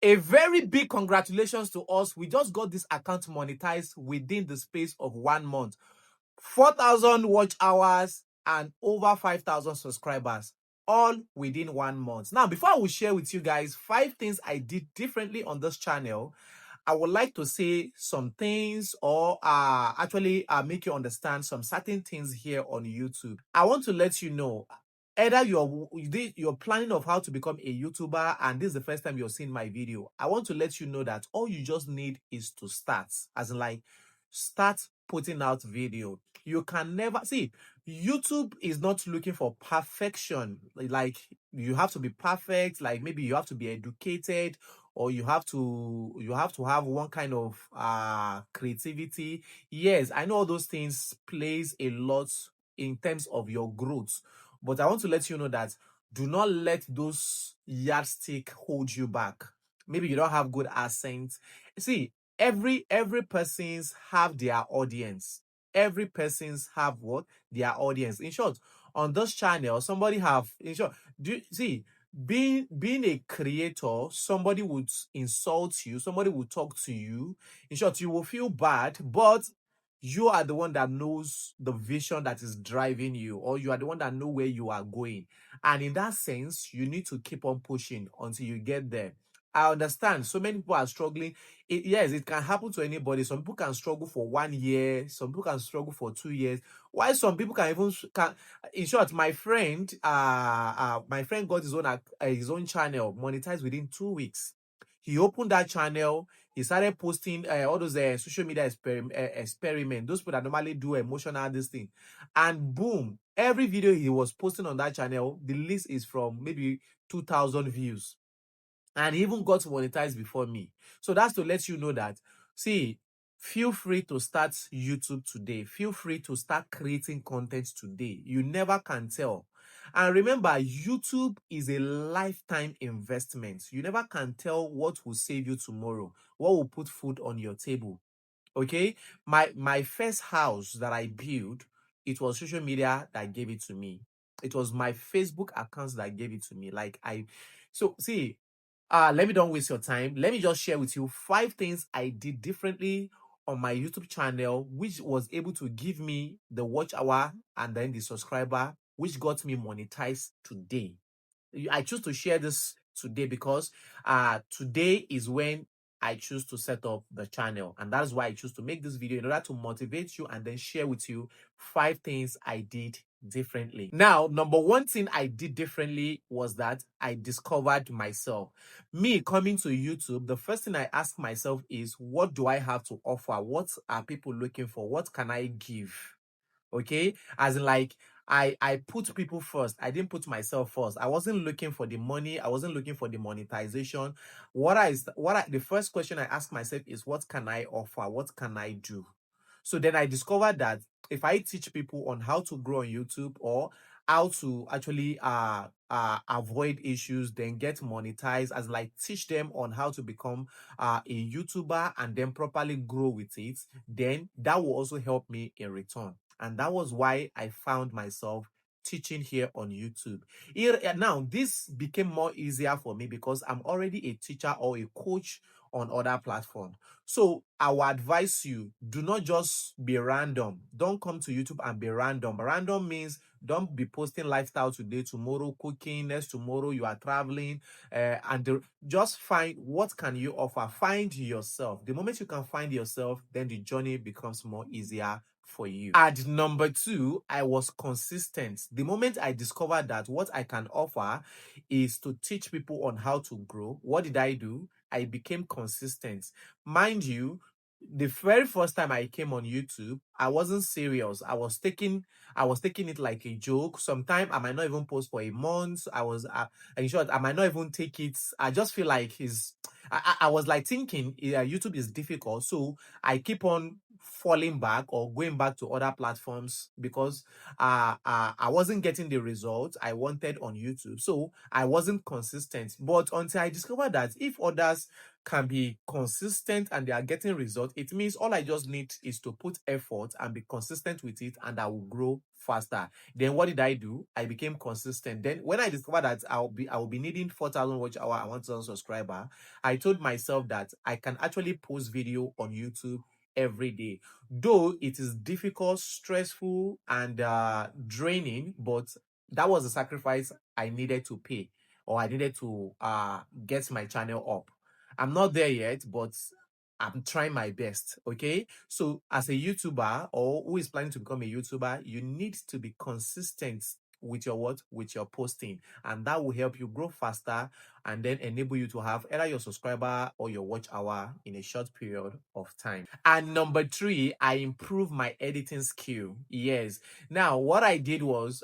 A very big congratulations to us. We just got this account monetized within the space of 1 month. 4,000 watch hours and over 5,000 subscribers, all within 1 month. Now, before I will share with you guys 5 things I did differently on this channel, I would like to say some things or actually make you understand some certain things here on YouTube. I want to let you know, either you're planning of how to become a YouTuber and this is the first time you're seeing my video, I want to let you know that all you just need is to start, as in like start putting out video. You can never see, YouTube is not looking for perfection. Like you have to be perfect, like maybe you have to be educated, or you have to have one kind of creativity. Yes, I know all those things plays a lot in terms of your growth, but I want to let you know that do not let those yardstick hold you back. Maybe you don't have good accent. See, every person's have their audience. Every person's have what? Their audience. In short, on this channel, somebody have, in short, do you see, being a creator, somebody would insult you, somebody would talk to you. In short, you will feel bad, but you are the one that knows the vision that is driving you, or you are the one that know where you are going. And in that sense, you need to keep on pushing until you get there. I understand so many people are struggling. Yes, it can happen to anybody. Some people can struggle for 1 year, some people can struggle for 2 years, while some people can even in short, my friend got his own channel monetized within 2 weeks. He opened that channel. He started posting all those social media experiment. Those people that normally do emotional this thing, and boom! Every video he was posting on that channel, the list is from maybe 2,000 views, and he even got monetized before me. So that's to let you know that, see, feel free to start YouTube today. Feel free to start creating content today. You never can tell. And remember, YouTube is a lifetime investment. You never can tell what will save you tomorrow, what will put food on your table. Okay? My first house that I built, it was social media that gave it to me. It was my Facebook accounts that gave it to me. So see, let me don't waste your time. Let me just share with you 5 things I did differently on my YouTube channel, which was able to give me the watch hour and then the subscriber, which got me monetized today. I choose to share this today because today is when I choose to set up the channel, and that's why I choose to make this video in order to motivate you and then share with you 5 things I did differently. Now, number 1 thing I did differently was that I discovered myself. Me coming to YouTube, the first thing I ask myself is, what do I have to offer? What are people looking for? What can I give? Okay, as in like I put people first. I didn't put myself first. I wasn't looking for the money. I wasn't looking for the monetization. The first question I ask myself is, what can I offer? What can I do? So then I discovered that if I teach people on how to grow on YouTube, or how to actually avoid issues, then get monetized, as like teach them on how to become a YouTuber and then properly grow with it, then that will also help me in return. And that was why I found myself teaching here on YouTube. Now, this became more easier for me because I'm already a teacher or a coach on other platforms. So I will advise you, do not just be random. Don't come to YouTube and be random. Random means don't be posting lifestyle today, tomorrow cooking, next tomorrow you are traveling, just find what can you offer. Find yourself. The moment you can find yourself, then the journey becomes more easier for you. And number 2, I was consistent. The moment I discovered that what I can offer is to teach people on how to grow, what did I do? I became consistent. Mind you, the very first time I came on YouTube, I wasn't serious. I was taking it like a joke. Sometimes I might not even post for a month. In short, I might not even take it. I just feel like I was like thinking YouTube is difficult, so I keep on falling back or going back to other platforms because I wasn't getting the results I wanted on YouTube, so I wasn't consistent. But until I discovered that if others can be consistent and they are getting results, it means all I just need is to put effort and be consistent with it, and I will grow faster. Then what did I do? I became consistent. Then when I discovered that I will be needing 4,000 watch hour and 1,000 subscriber, I told myself that I can actually post video on YouTube every day. Though it is difficult, stressful, and draining, but that was a sacrifice I needed to pay, or I needed to get my channel up. I'm not there yet, but I'm trying my best. Okay. So as a YouTuber, or who is planning to become a YouTuber, you need to be consistent with your what? With your posting. And that will help you grow faster and then enable you to have either your subscriber or your watch hour in a short period of time. And number three, I improved my editing skill. Yes. Now, what I did was,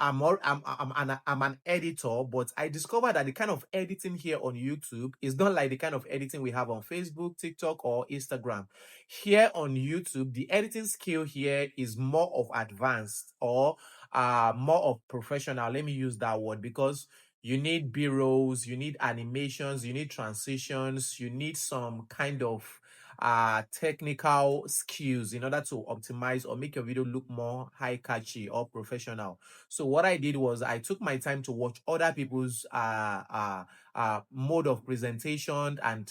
I'm an editor, but I discovered that the kind of editing here on YouTube is not like the kind of editing we have on Facebook, TikTok, or Instagram. Here on YouTube, the editing skill here is more of advanced, or more of professional. Let me use that word, because you need b-rolls, you need animations, you need transitions, you need some kind of technical skills in order to optimize or make your video look more high catchy or professional. So what I did was I took my time to watch other people's mode of presentation and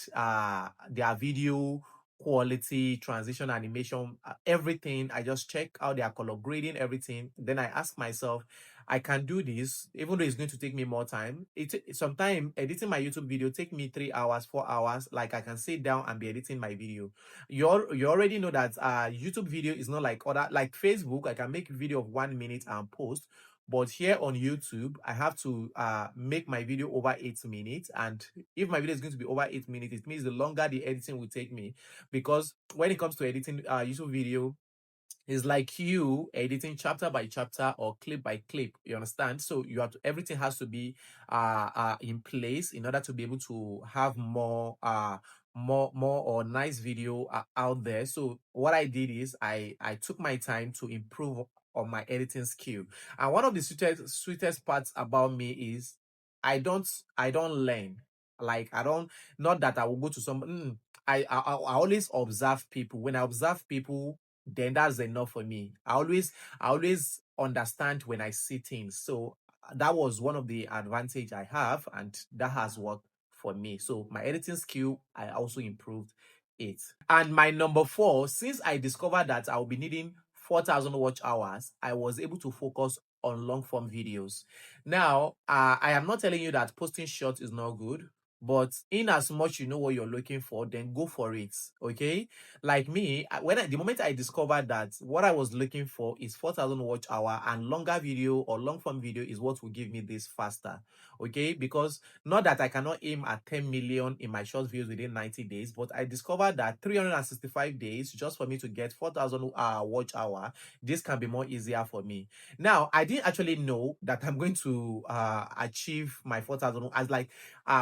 their video quality, transition, animation, everything. I just check out their color grading, everything. Then I ask myself, I can do this, even though it's going to take me more time. Sometimes editing my YouTube video take me 3 hours, 4 hours. Like, I can sit down and be editing my video. You already know that YouTube video is not like other, like Facebook. I can make a video of 1 minute and post. But here on YouTube, I have to make my video over 8 minutes. And if my video is going to be over 8 minutes, it means the longer the editing will take me. Because when it comes to editing YouTube video, it's like you editing chapter by chapter or clip by clip. You understand? So you have to, everything has to be in place in order to be able to have more or nice video out there. So what I did is I took my time to improve on my editing skill. And one of the sweetest parts about me is I don't learn. Like, I don't, not that I will go to some I always observe people. When I observe people, then that's enough for me. I always understand when I see things. So that was one of the advantage I have, and that has worked for me. So my editing skill, I also improved it. And my number four, since I discovered that I'll be needing 4,000 watch hours, I was able to focus on long form videos. Now, I am not telling you that posting short is not good, but in as much you know what you're looking for, then go for it. Okay. Like me, the moment I discovered that what I was looking for is 4,000 watch hour, and longer video or long form video is what will give me this faster. Okay. Because not that I cannot aim at 10 million in my short videos within 90 days, but I discovered that 365 days just for me to get 4,000 watch hour, this can be more easier for me. Now, I didn't actually know that I'm going to achieve my 4,000 as like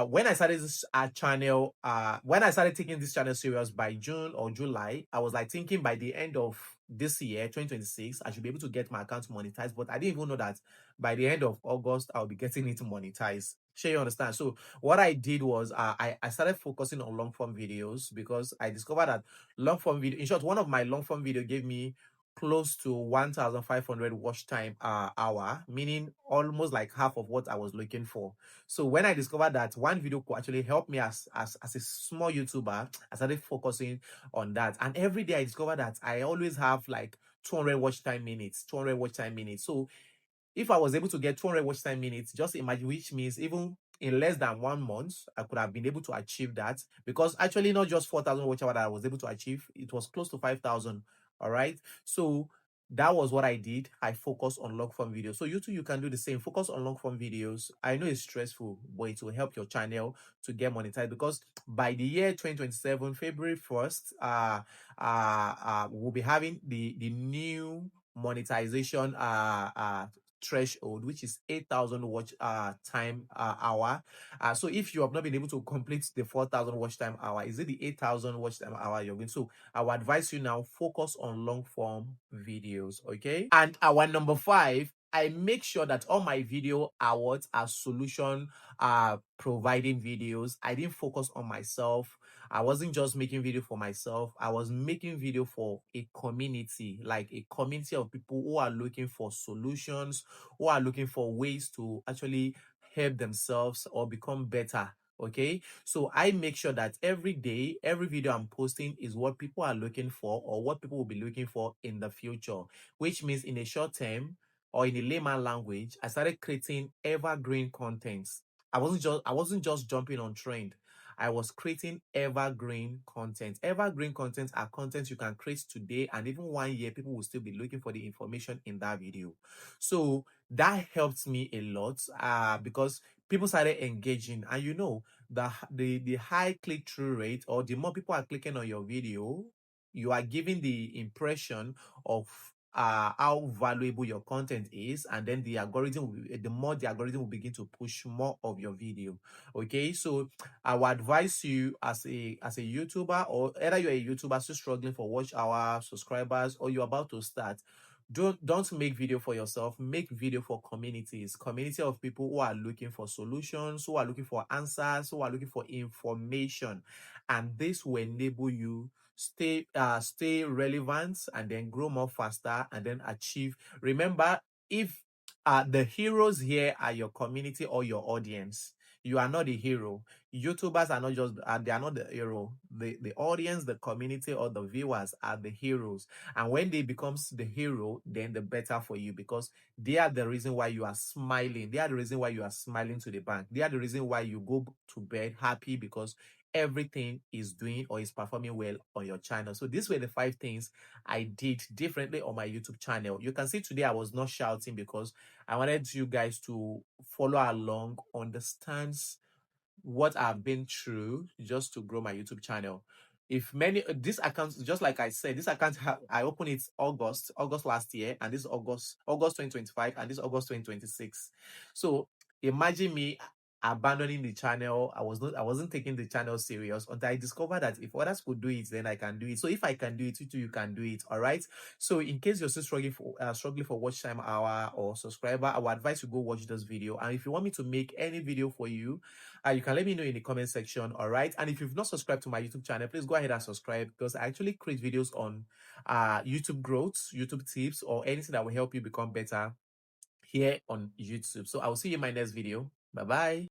when I started this channel, when I started taking this channel serious by June or July, I was like thinking by the end of this year, 2026, I should be able to get my account monetized. But I didn't even know that by the end of August, I'll be getting it monetized. Sure, you understand? So what I did was I started focusing on long form videos, because I discovered that long form video, in short, one of my long form video gave me close to 1,500 watch time hour, meaning almost like half of what I was looking for. So when I discovered that one video could actually help me as a small YouTuber, I started focusing on that. And every day I discovered that I always have like 200 watch time minutes, 200 watch time minutes. So if I was able to get 200 watch time minutes, just imagine, which means even in less than 1 month, I could have been able to achieve that. Because actually, not just 4,000 watch hour that I was able to achieve, it was close to 5,000. All right. So that was what I did. I focused on long form videos. So you too, you can do the same. Focus on long form videos. I know it's stressful, but it will help your channel to get monetized, because by the year 2027, February 1st, we'll be having the new monetization threshold, which is 8,000 watch time hour. So if you have not been able to complete the 4,000 watch time hour, is it the 8,000 watch time hour you're going? So I would advise you now, focus on long form videos. Okay. And our number five, I make sure that all my video awards are solution providing videos. I didn't focus on myself. I wasn't just making video for myself. I was making video for a community, like a community of people who are looking for solutions, who are looking for ways to actually help themselves or become better. Okay, so I make sure that every day, every video I'm posting is what people are looking for or what people will be looking for in the future, which means in a short term or in a layman language, I started creating evergreen contents. I wasn't just jumping on trend. I was creating evergreen content. Evergreen content are content you can create today, and even 1 year, people will still be looking for the information in that video. So that helped me a lot because people started engaging, and the high click-through rate, or the more people are clicking on your video, you are giving the impression of how valuable your content is, and then the more the algorithm will begin to push more of your video. Okay, so I would advise you as a YouTuber, or either you're a YouTuber still struggling for watch hour, subscribers, or you're about to start. Don't make video for yourself. Make video for community of people who are looking for solutions, who are looking for answers, who are looking for information, and this will enable you stay relevant and then grow more faster and then achieve. Remember, if the heroes here are your community or your audience, you are not the hero. YouTubers are not just they are not the hero. The audience, the community, or the viewers are the heroes. And when they becomes the hero, then the better for you, because they are the reason why you are smiling. They are the reason why you are smiling to the bank. They are the reason why you go to bed happy, because everything is doing or is performing well on your channel. So these were the 5 things I did differently on my YouTube channel. You can see today I was not shouting because I wanted you guys to follow along, understand what I've been through just to grow my YouTube channel. If many this account, just like I said, this account I opened it August last year, and this August 2025, and this August 2026. So imagine me abandoning the channel. I wasn't taking the channel serious until I discovered that if others could do it, then I can do it. So if I can do it, you too, you can do it. All right. So in case you're still struggling for watch time hour or subscriber, I would advise you go watch this video. And if you want me to make any video for you, you can let me know in the comment section. All right. And if you've not subscribed to my YouTube channel, please go ahead and subscribe, because I actually create videos on YouTube growth, YouTube tips, or anything that will help you become better here on YouTube. So I will see you in my next video. Bye bye.